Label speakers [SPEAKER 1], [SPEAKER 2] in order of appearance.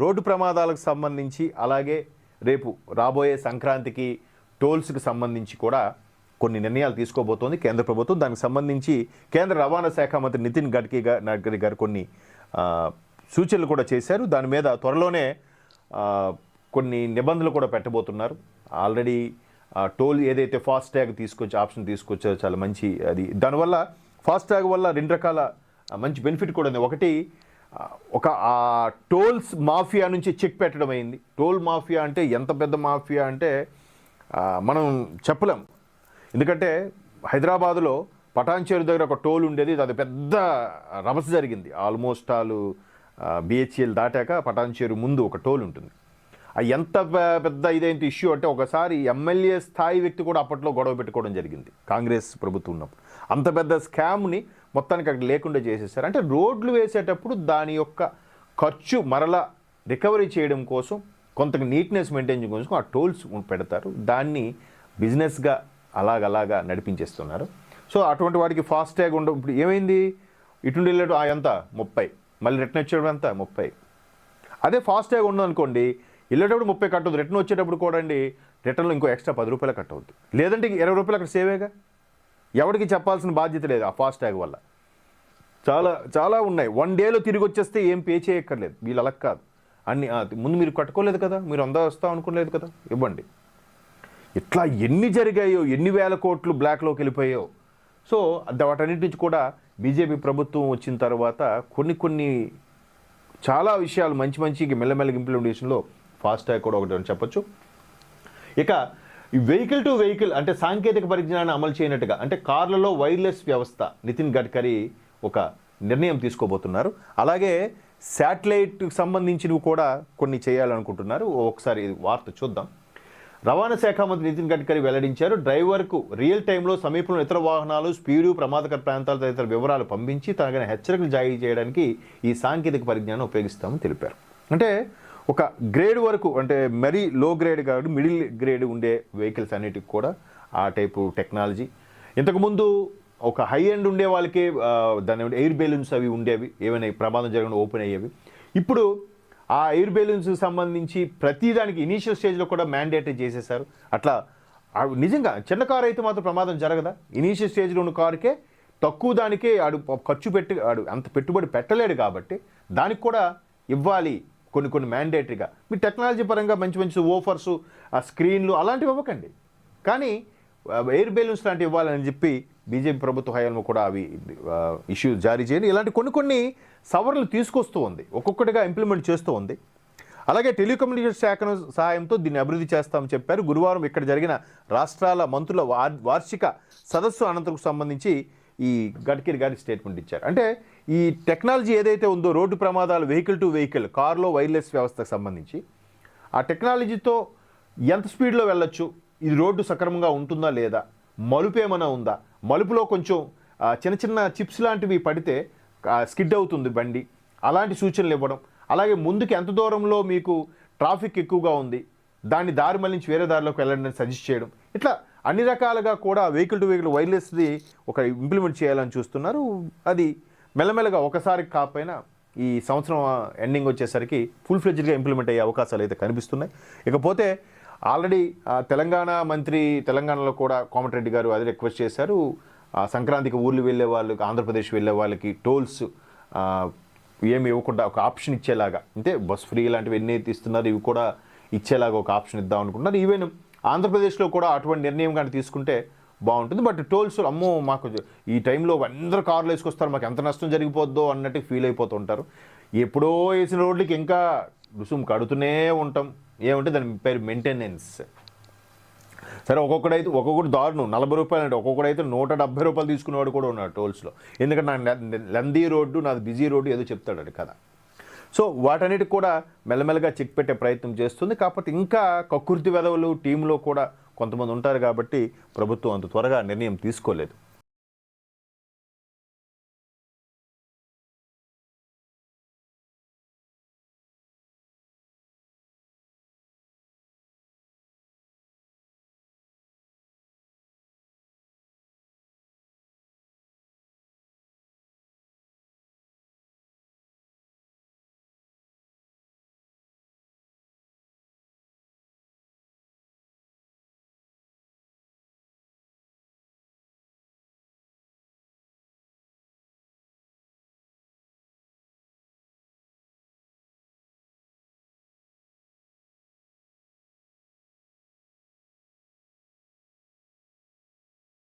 [SPEAKER 1] Road ప్రమాదాలకు సంబంధించి అలాగే రేపు రాబోయే సంక్రాంతికి టోల్స్కి సంబంధించి కూడా కొన్ని నిర్ణయాలు తీసుకోబోతోంది కేంద్ర ప్రభుత్వం. దానికి సంబంధించి కేంద్ర రవాణా శాఖ మంత్రి నితిన్ గడ్కరీ గారు కొన్ని సూచనలు కూడా చేశారు. దాని మీద త్వరలోనే కొన్ని నిబంధనలు కూడా పెట్టబోతున్నారు. ఆల్రెడీ టోల్ ఏదైతే ఫాస్ట్యాగ్ ఆప్షన్ తీసుకొచ్చారో చాలా మంచి అది. దానివల్ల ఫాస్ట్యాగ్ వల్ల 2 రకాల మంచి బెనిఫిట్ కూడా ఉంది. ఒకటి, ఒక టోల్స్ మాఫియా నుంచి చెక్ పెట్టడం అయింది. టోల్ మాఫియా అంటే ఎంత పెద్ద మాఫియా అంటే మనం చెప్పలేం. ఎందుకంటే హైదరాబాదులో పటాన్చేరు దగ్గర ఒక టోల్ ఉండేది, అది పెద్ద రభస జరిగింది. ఆల్మోస్ట్ బిహెచ్ఎల్ దాటాక పటాన్చేరు ముందు ఒక టోల్ ఉంటుంది. ఎంత పెద్ద ఇదేంటి ఇష్యూ అంటే ఒకసారి ఎమ్మెల్యే స్థాయి వ్యక్తి కూడా అప్పట్లో గొడవ పెట్టుకోవడం జరిగింది కాంగ్రెస్ ప్రభుత్వం ఉన్నప్పుడు. అంత పెద్ద స్కామ్ని మొత్తానికి అక్కడ లేకుండా చేసేసారు. అంటే రోడ్లు వేసేటప్పుడు దాని యొక్క ఖర్చు మరలా రికవరీ చేయడం కోసం, కొంత నీట్నెస్ మెయింటైన్ చేయడం కోసం ఆ టోల్స్ పెడతారు. దాన్ని బిజినెస్గా అలాగలాగా నడిపించేస్తున్నారు. సో అటువంటి వాటికి ఫాస్ట్యాగ్ ఉండవు. ఇప్పుడు ఏమైంది, ఇటుండి వెళ్ళాడు ఎంత 30, మళ్ళీ రిటర్న్ వచ్చేటప్పుడు ఎంత 30. అదే ఫాస్ట్యాగ్ ఉండదనుకోండి, వెళ్ళేటప్పుడు 30 కట్టవుద్ది, రిటర్న్ వచ్చేటప్పుడు కూడా అండి రిటర్న్లో ఇంకో ఎక్స్ట్రా 10 రూపాయలు కట్ అవుద్ది. లేదంటే 20 రూపాయలు అక్కడ సేవేగా. ఎవరికి చెప్పాల్సిన బాధ్యత లేదు ఆ ఫాస్ట్యాగ్ వల్ల. చాలా చాలా ఉన్నాయి. 1 డేలో తిరిగి వచ్చేస్తే ఏం పే చేయక్కర్లేదు. వీళ్ళు అలా కాదు. అన్ని ముందు మీరు కట్టుకోలేదు కదా, మీరు వస్తాం అనుకోలేదు కదా, ఇవ్వండి. ఇట్లా ఎన్ని జరిగాయో, ఎన్ని వేల కోట్లు బ్లాక్లోకి వెళ్ళిపోయాయో. సో వాటన్నిటి నుంచి కూడా బీజేపీ ప్రభుత్వం వచ్చిన తర్వాత కొన్ని చాలా విషయాలు మంచి మెల్లమెల్లగా ఇంప్లిమెంటేషన్లో ఫాస్ట్యాగ్ కూడా ఒకటి అని చెప్పొచ్చు. ఇక ఈ వెహికల్ టు వెహికల్ అంటే సాంకేతిక పరిజ్ఞానాన్ని అమలు చేయనట్టుగా, అంటే కార్లలో వైర్లెస్ వ్యవస్థ నితిన్ గడ్కరీ ఒక నిర్ణయం తీసుకోబోతున్నారు. అలాగే శాటిలైట్కి సంబంధించినవి కూడా కొన్ని చేయాలనుకుంటున్నారు. ఒకసారి వార్త చూద్దాం. రవాణా శాఖ మంత్రి నితిన్ గడ్కరీ వెల్లడించారు. డ్రైవర్కు రియల్ టైంలో సమీపంలో ఇతర వాహనాలు, స్పీడు, ప్రమాదకర ప్రాంతాలు తదితర వివరాలు పంపించి తనకైన హెచ్చరికలు జారీ చేయడానికి ఈ సాంకేతిక పరిజ్ఞానం ఉపయోగిస్తామని తెలిపారు. అంటే ఒక గ్రేడ్ వరకు, అంటే మరీ లో గ్రేడ్ కాదు, మిడిల్ గ్రేడ్ ఉండే వెహికల్స్ అన్నిటికి కూడా ఆ టైపు టెక్నాలజీ. ఇంతకుముందు ఒక హై ఎండ్ ఉండే వాళ్ళకి దాని ఎయిర్ బెలూన్స్ అవి ఉండేవి, ఏమైనా ప్రమాదం జరగకుండా ఓపెన్ అయ్యేవి. ఇప్పుడు ఆ ఎయిర్ బెలూన్స్కి సంబంధించి ప్రతిదానికి ఇనీషియల్ స్టేజ్లో కూడా మ్యాండేటరీ చేసేసారు. అట్లా నిజంగా చిన్న కారు అయితే మాత్రం ప్రమాదం జరగదా? ఇనీషియల్ స్టేజ్లో ఉన్న కారుకే తక్కువ దానికే ఖర్చు పెట్టి అంత పెట్టుబడి పెట్టలేడు కాబట్టి దానికి కూడా ఇవ్వాలి కొన్ని మ్యాండేటరీగా. మీ టెక్నాలజీ పరంగా మంచి ఓఫర్సు, ఆ స్క్రీన్లు అలాంటివి ఇవ్వకండి, కానీ ఎయిర్ బెలూన్స్ లాంటివి ఇవ్వాలని చెప్పి బీజేపీ ప్రభుత్వ హయాంలో కూడా అవి ఇష్యూ జారీ చేయండి. ఇలాంటి కొన్ని సవరణలు తీసుకొస్తూ ఉంది, ఒక్కొక్కటిగా ఇంప్లిమెంట్ చేస్తూ ఉంది. అలాగే టెలికమ్యూనికేషన్ శాఖను సహాయంతో దీన్ని అభివృద్ధి చేస్తామని చెప్పారు. గురువారం ఇక్కడ జరిగిన రాష్ట్రాల మంత్రుల వార్షిక సదస్సు అనంతరం సంబంధించి ఈ గడ్కరీ గారి స్టేట్మెంట్ ఇచ్చారు. అంటే ఈ టెక్నాలజీ ఏదైతే ఉందో రోడ్డు ప్రమాదాలు, వెహికల్ టు వెహికల్, కార్లో వైర్లెస్ వ్యవస్థకు సంబంధించి ఆ టెక్నాలజీతో ఎంత స్పీడ్లో వెళ్ళొచ్చు, ఇది రోడ్డు సక్రమంగా ఉంటుందా లేదా, మలుపు ఏమైనా ఉందా, మలుపులో కొంచెం చిన్న చిప్స్ లాంటివి పడితే స్కిడ్ అవుతుంది బండి, అలాంటి సూచనలు ఇవ్వడం. అలాగే ముందుకు ఎంత దూరంలో మీకు ట్రాఫిక్ ఎక్కువగా ఉంది, దాన్ని దారి మళ్ళించి వేరే దారిలోకి వెళ్ళండి అని సజెస్ట్ చేయడం. ఇట్లా అన్ని రకాలుగా కూడా వెహికల్ టు వెహికల్ వైర్లెస్ది ఒక ఇంప్లిమెంట్ చేయాలని చూస్తున్నారు. అది మెల్లమెల్లగా ఒకసారి కాకపోయినా ఈ సంవత్సరం ఎండింగ్ వచ్చేసరికి ఫుల్ ఫ్లెడ్జ్డ్గా ఇంప్లిమెంట్ అయ్యే అవకాశాలు అయితే కనిపిస్తున్నాయి. ఇకపోతే ఆల్రెడీ తెలంగాణలో కూడా కోమటిరెడ్డి గారు అది రిక్వెస్ట్ చేశారు. సంక్రాంతికి ఊర్లు వెళ్ళే వాళ్ళకి, ఆంధ్రప్రదేశ్ వెళ్ళే వాళ్ళకి టోల్స్ ఏమి ఇవ్వకుండా ఒక ఆప్షన్ ఇచ్చేలాగా, అంటే బస్ ఫ్రీ లాంటివి ఎన్ని ఇస్తున్నారు ఇవి కూడా ఇచ్చేలాగా ఒక ఆప్షన్ ఇద్దాం అనుకుంటున్నారు. ఈవెన్ ఆంధ్రప్రదేశ్లో కూడా అటువంటి నిర్ణయం కానీ తీసుకుంటే బాగుంటుంది. బట్ టోల్స్ అమ్మో మాకు ఈ టైంలో అందరూ కార్లు వేసుకొస్తారు, మాకు ఎంత నష్టం జరిగిపోద్దో అన్నట్టు ఫీల్ అయిపోతూ ఉంటారు. ఎప్పుడో వేసిన రోడ్లకి ఇంకా రుసుము కడుతూనే ఉంటాం. ఏమంటే దాని పేరు మెయింటెనెన్స్. సరే, ఒక్కొక్కటి దారుణం 40 రూపాయలు అంటే, ఒక్కొక్కడైతే 170 రూపాయలు తీసుకునేవాడు కూడా ఉన్నాడు టోల్స్లో. ఎందుకంటే నాకు లెందీ రోడ్డు, నాది బిజీ రోడ్డు ఏదో చెప్తాడు కదా. సో వాటన్నిటికి కూడా మెల్లమెల్లగా చెక్ పెట్టే ప్రయత్నం చేస్తుంది. కాకపోతే ఇంకా కక్కుర్తి వెధవలు టీంలో కూడా కొంతమంది ఉంటారు కాబట్టి ప్రభుత్వం అంత త్వరగా నిర్ణయం తీసుకోలేదు.